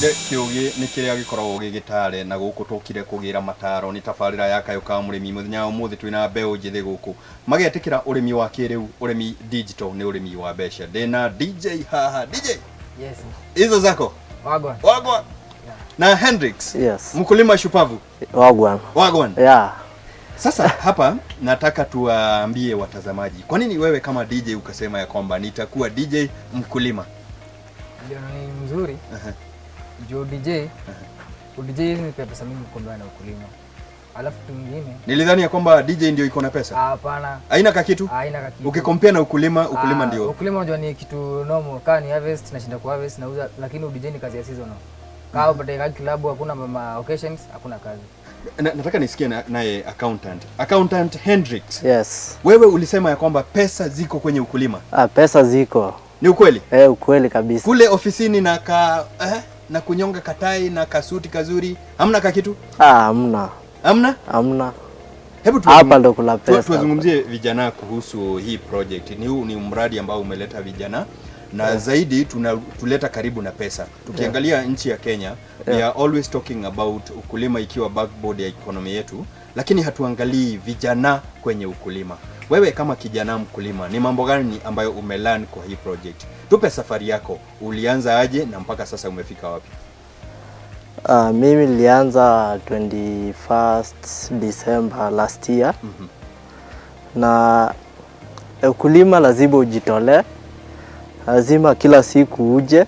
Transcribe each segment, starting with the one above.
Gitinde kiugi ni kiria gikoragwo gigitare na guku tukire kugira mataro ni tabarira ya Kayu ka Murimi muthenya umuthi twina mbeu njithi guku magetikira urimi wa kiriu urimi digital ni urimi wa besha ndina DJ haha DJ. Yes. Hizo zako? Wagwan. Wagwan. Yeah. Na Hendrix. Yes. Mkulima shupavu. Wagwan. Wagwan. Yeah. Sasa hapa nataka tuwaambie watazamaji. Kwa nini wewe kama DJ ukasema ya kwamba nitakuwa DJ mkulima? Ndio ni mzuri. Jo DJ. DJ ni pesa mingi kukombana na ukulima. Alafu kingine nilidhani ya kwamba DJ ndio iko na pesa. Hapana. Haina kakitu? Haina kakitu. Ukikompea na ukulima ndio. Ukulima unajua ni kitu normal. Kama ni harvest nashinda ku harvest nauza, lakini DJ ni kazi ya seasonal. Kama baada club hakuna mama occasions hakuna kazi. Nataka nisikie naye accountant Hendrix. Yes. Wewe ulisema ya kwamba pesa ziko kwenye ukulima. Pesa ziko. Ni ukweli? Ukweli kabisa. Kule ofisini na kunyonga katai na kasuti kazuri, hamna kakitu? Hamna. Hamna? Hamna. Hebu hapa ndo kula pesa. Tuzungumzie vijana kuhusu hii project. Ni mradi ambao umeleta vijana na zaidi tuleta karibu na pesa. Tukiangalia nchi ya Kenya, we are always talking about ukulima ikiwa backbone ya economy yetu, lakini hatuangalii vijana kwenye ukulima. Wewe kama kijana mkulima, ni mambo gani ambayo umelearn kwa hii project? Tupe safari yako. Ulianza aje na mpaka sasa umefika wapi? Mimi nilianza 21st December last year. Na ukulima lazima ujitolee. Lazima kila siku uje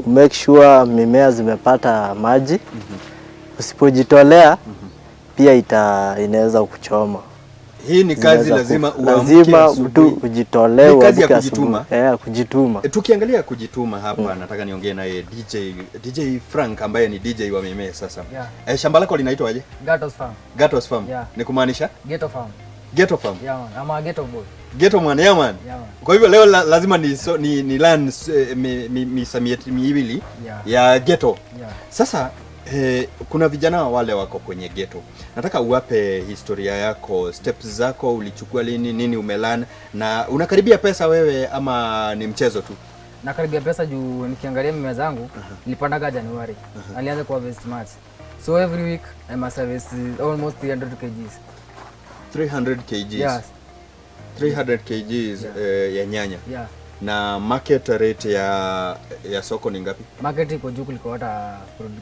make sure mimea zimepata maji. Usipojitolea pia inaweza kuchoma. Hii ni kazi lazima mtu ujitolee. Ni kazi ya kujituma. Kujituma. Tukiangalia kujituma hapa nataka niongee naye DJ Frank ambaye ni DJ wa mimea sasa. Shamba lako linaitwa aje? Gatos Farm. Ni kumaanisha? Ghetto Farm. Ghetto Farm. Yeah man, I'm a ghetto boy. Ghetto man, yeah man. Kwa hivyo leo lazima ni learn misamiati miwili ya ghetto. Sasa kuna vijana wale wako kwenye ghetto. Nataka uwape historia yako, steps zako, ulichukua nini umelearn, na unakaribia pesa wewe ama ni mchezo tu? Nakaribia pesa juu nikiangalia mimea zangu nilipandaga January. Alianza kwa harvest March. So every week I must harvest almost 300 kgs. 300 kgs. Yes. 300 kgs ya nyanya. Yeah. Na market rate ya soko ni ngapi? Market iko juu kuliko hata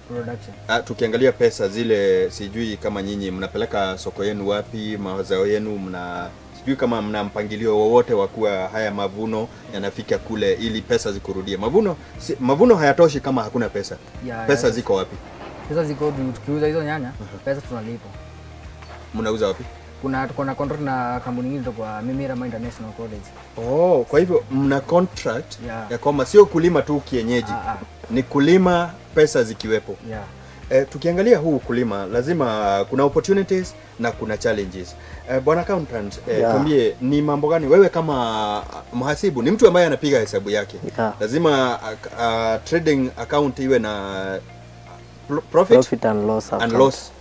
production. Tukiangalia pesa zile, sijui kama nyinyi mnapeleka soko yenu wapi, mazao yenu sijui kama mna mpangilio wowote wa kuwa haya mavuno yanafika kule ili pesa zikurudie. Mavuno hayatoshi kama hakuna pesa. Pesa ziko wapi? Pesa ziko tukiuza hizo nyanya, pesa tunalipa. Mnauza wapi? Tuko na contract na kampuni nyingine kwa Murimi International College. Kwa hivyo mna contract ya kwamba sio kulima tu kienyeji. Ni kulima pesa zikiwepo. Tukiangalia huu kulima lazima kuna opportunities na kuna challenges. Bwana accountant, tuambie ni mambo gani wewe kama mhasibu, ni mtu ambaye anapiga hesabu yake. Lazima trading account iwe na profit and loss.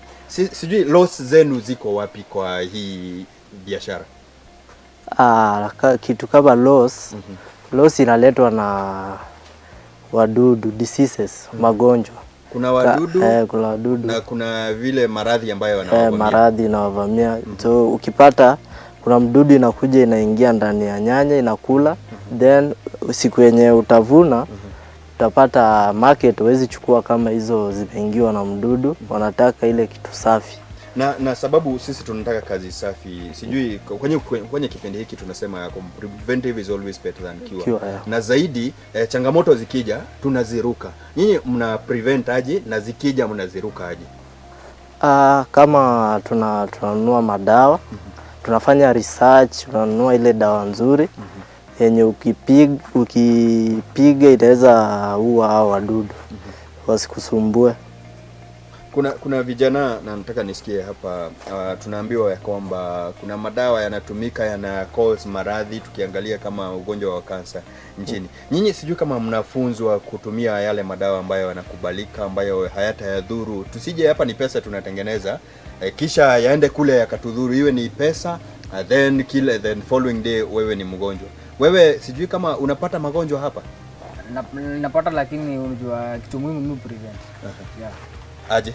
Sijui loss zenu ziko wapi kwa hii biashara? Kitu kama loss, loss inaletwa na wadudu, diseases, magonjwa. Kuna wadudu, kuna wadudu na kuna vile maradhi ambayo wanawavamia. Maradhi inawavamia. So ukipata kuna mdudu inakuja inaingia ndani ya nyanya inakula, then siku yenye utavuna utapata market huwezi chukua kama hizo zimeingiwa na mdudu, wanataka ile kitu safi. Na sababu sisi tunataka kazi safi, sijui kwenye kipindi hiki tunasema preventive is always better than cure. Na zaidi changamoto zikija tunaziruka. Nyinyi mna prevent aje na zikija mnaziruka aje? Kama tunanunua madawa, tunafanya research, tunanunua ile dawa nzuri yenye ukipiga itaweza ua hao wadudu wasikusumbue. Kuna vijana na nataka nisikie hapa, tunaambiwa ya kwamba kuna madawa yanatumika yana cause maradhi, tukiangalia kama ugonjwa wa kansa nchini. Nyinyi sijui kama mnafunzwa kutumia yale madawa ambayo yanakubalika, ambayo hayatayadhuru. Tusije hapa ni pesa tunatengeneza, kisha yaende kule yakatudhuru, iwe ni pesa then following day wewe ni mgonjwa. Wewe sijui kama unapata magonjwa hapa? napata, lakini unajua kitu muhimu mimi prevent. Yeah. Aje?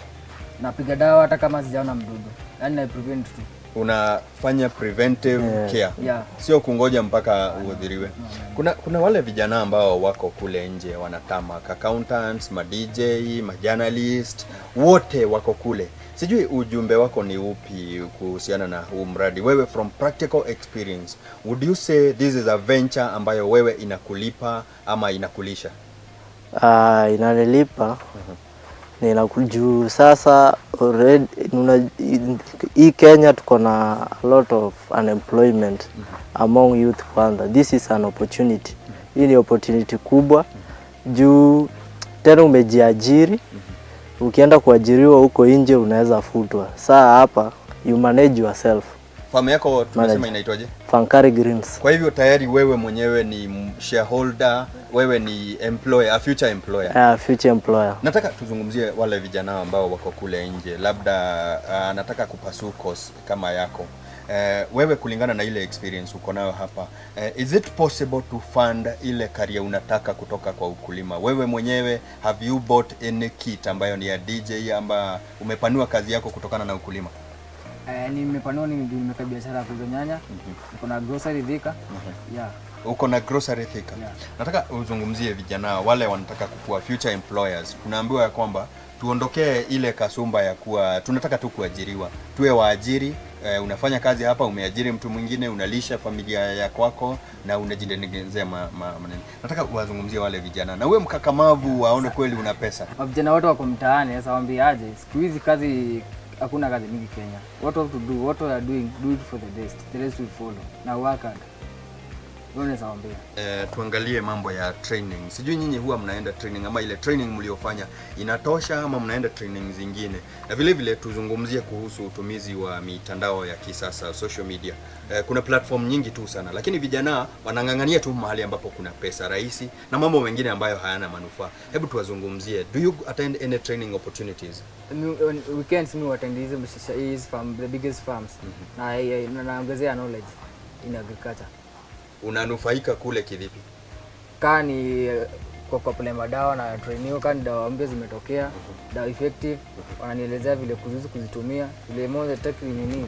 Napiga dawa hata kama sijaona mdudu. Yaani na prevent tu. Unafanya preventive care. Yeah. Sio kungoja mpaka uadhiriwe. Kuna wale vijana ambao wako kule nje wanatama accountants, ma DJ, ma journalist, wote wako kule. Sijui ujumbe wako ni upi kuhusiana na huu mradi? Wewe from practical experience, would you say this is a venture ambayo wewe inakulipa ama inakulisha? Inanilipa. Juu sasa already hii Kenya tuko na a lot of unemployment among youth kwanza. This is an opportunity. Hii ni opportunity kubwa. Juu tena umejiajiri. Ukienda kuajiriwa huko nje unaweza futwa. Saa hapa you manage yourself. Farm yako tunasema inaitwaje? Fankari Greens. Kwa hivyo tayari wewe mwenyewe ni shareholder, wewe ni employer, a future employer. Future employer. Nataka tuzungumzie wale vijana ambao wako kule nje. Labda nataka kupasu course kama yako. Wewe kulingana na ile experience uko nayo hapa, is it possible to fund ile career unataka kutoka kwa ukulima? Wewe mwenyewe have you bought any kit ambayo ni ya DJ amba umepanua kazi yako kutokana na ukulima? Nimepanua, nimeka biashara ya kuuza nyanya. Niko na grocery Thika. Yeah. Uko na grocery Thika. Yeah. Nataka uzungumzie vijana wale wanataka kukua future employers. Tunaambiwa ya kwamba tuondokee ile kasumba ya kuwa tunataka tu kuajiriwa. Tuwe waajiri, unafanya kazi hapa, umeajiri mtu mwingine, unalisha familia yako kwako na unajitengenezea maneno. Nataka uwazungumzie wale vijana. Na wewe mkakamavu waone kweli una pesa. Vijana wote wako mtaani, sasa waambie aje. Siku hizi kazi hakuna kazi mingi Kenya. What have to do, what we are doing, do it for the best. The rest will follow. Na work hard. Tuangalie mambo ya training. Sijui nyinyi huwa mnaenda training ama ile training mliofanya inatosha ama mnaenda training zingine? Na vile vile tuzungumzie kuhusu utumizi wa mitandao ya kisasa, social media. Kuna platform nyingi tu sana, lakini vijana wanang'ang'ania tu mahali ambapo kuna pesa rahisi na mambo mengine ambayo hayana manufaa. Hebu tuwazungumzie. Do you attend any training opportunities? Weekends we attend is from the biggest farms. Na naongezea knowledge in agriculture. Unanufaika kule kivipi? Kani kwa kupeleka madawa na trainio, kani dawa mpya zimetokea, dawa effective, wananielezea vile kuzitumia, vile moja urimi-ini.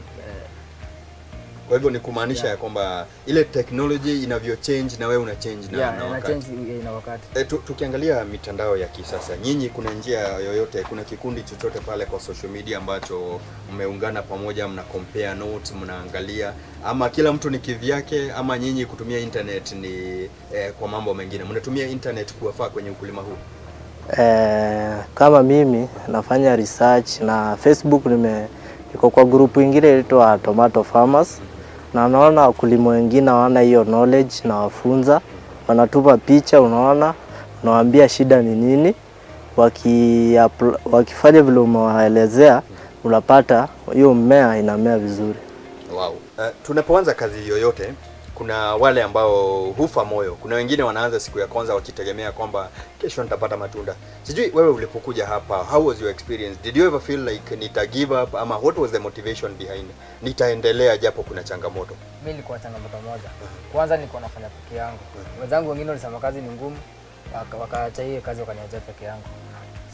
Kwa hivyo ni kumaanisha ya kwamba ile technology inavyo change na wewe una change na wakati. Yeah, change na wakati. Tukiangalia mitandao ya kisasa, nyinyi kuna njia yoyote, kuna kikundi chochote pale kwa social media ambacho mmeungana pamoja, mna compare notes, mnaangalia, ama kila mtu ni kivyake, ama nyinyi kutumia internet ni kwa mambo mengine? Mnatumia internet kuwafaa kwenye ukulima huu? Kama mimi nafanya research na Facebook, niko kwa group nyingine inaitwa Tomato Farmers, na naona wakulima wengine hawana hiyo knowledge, na wafunza, wanatupa picha, unaona, nawaambia shida ni nini, wakifanya vile umewaelezea unapata hiyo mmea inamea vizuri. Wow. Tunapoanza kazi yoyote kuna wale ambao hufa moyo. Kuna wengine wanaanza siku ya kwanza wakitegemea kwamba kesho nitapata matunda. Sijui wewe ulipokuja hapa, how was your experience? Did you ever feel like nita give up, ama what was the motivation behind nitaendelea japo kuna changamoto? Mimi nilikuwa changamoto moja. Kwanza nilikuwa nafanya peke yangu. Wenzangu wengine walisema kazi ni ngumu, wakaacha hiyo kazi wakaniacha peke yangu.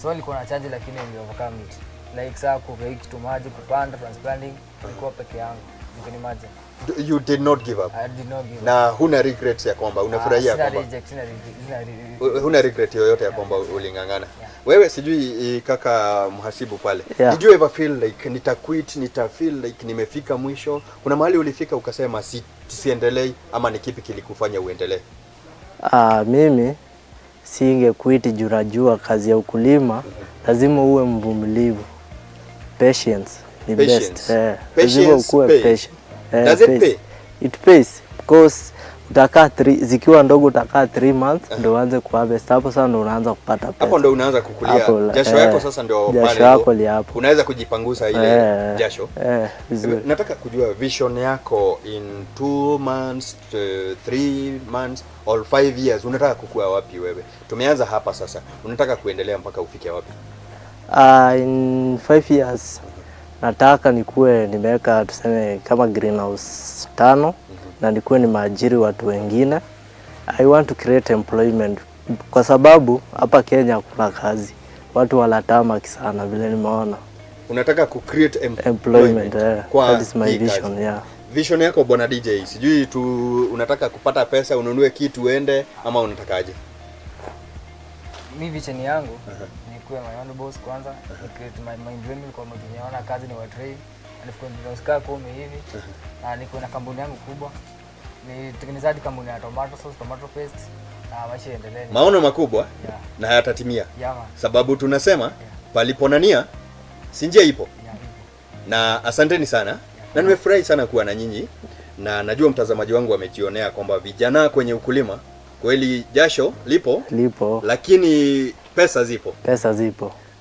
So nilikuwa na charge, lakini niliovercome it. Like saa kuweka kitu maji, kupanda, transplanting, nilikuwa peke yangu. You can imagine. You did not give up? I did not give up. Na huna regrets ya kwamba unafurahia kwamba huna regret yoyote ya kwamba ulingangana? Yeah. Wewe sijui kaka mhasibu pale. Yeah. Did you ever feel like nita quit, nita feel like nimefika mwisho? Kuna mahali ulifika ukasema siendelei, ama ni kipi kilikufanya uendelee? Mimi singe quit juu najua kazi ya ukulima lazima uwe mvumilivu. Patience ni best. Lazima ukuwe patient. Does it pay? It pays because utakaa zikiwa ndogo utakaa 3 months ndio uanze kuharvest. Hapo sasa ndio unaanza kupata pesa. Hapo ndio unaanza kukulia jasho yako sasa ndio pale. Jasho yako li hapo. Unaweza kujipangusa ile jasho. Vizuri. Nataka kujua vision yako in 2 months, 3 months or 5 years, unataka kukua wapi wewe? Tumeanza hapa sasa. Unataka kuendelea mpaka ufike wapi? In 5 years nataka nikuwe nimeweka tuseme kama greenhouse 5 na nikuwe nimeajiri watu wengine. I want to create employment kwa sababu hapa Kenya kuna kazi, watu wanatamaki sana vile nimeona. Unataka ku create Employment, kwa that is my hii vision, kazi. yeah. Vision yako bwana DJ, sijui tu unataka kupata pesa ununue kitu uende ama unatakaje? Mimi vision yangu ni kuwa my own boss kwanza, ni create my dream kwa mtu anaona kazi ni wa trade, and of course ndio kumi hivi. Na niko na kampuni yangu kubwa. Ni tengenezaji kampuni ya tomato sauce, tomato paste. Na maisha yaendelee. Maono makubwa na hayatatimia. Sababu tunasema palipo na nia si njia ipo. Na asanteni sana. Na nimefurahi sana kuwa na nyinyi, na najua mtazamaji wangu amejionea kwamba vijana kwenye ukulima kweli jasho lipo lakini pesa zipo.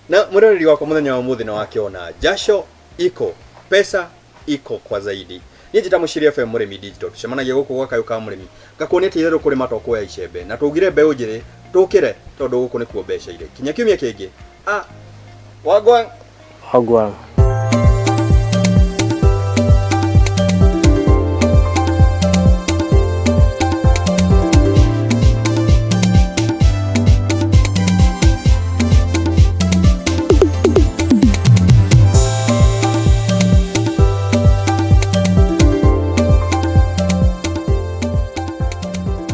Na murori wako muthenya wa muthi na wakiona jasho iko, pesa iko kwa zaidi. Nijita mushiria FM Murimi Digital tucemanagia guku gwa Kayu ka Murimi gakuonete itherũ kũrĩ matoko ya icembe na tugire mbeũ njĩthĩ tukire tondu guku nikuo mbeca ire kinya kiumia kingi wagwan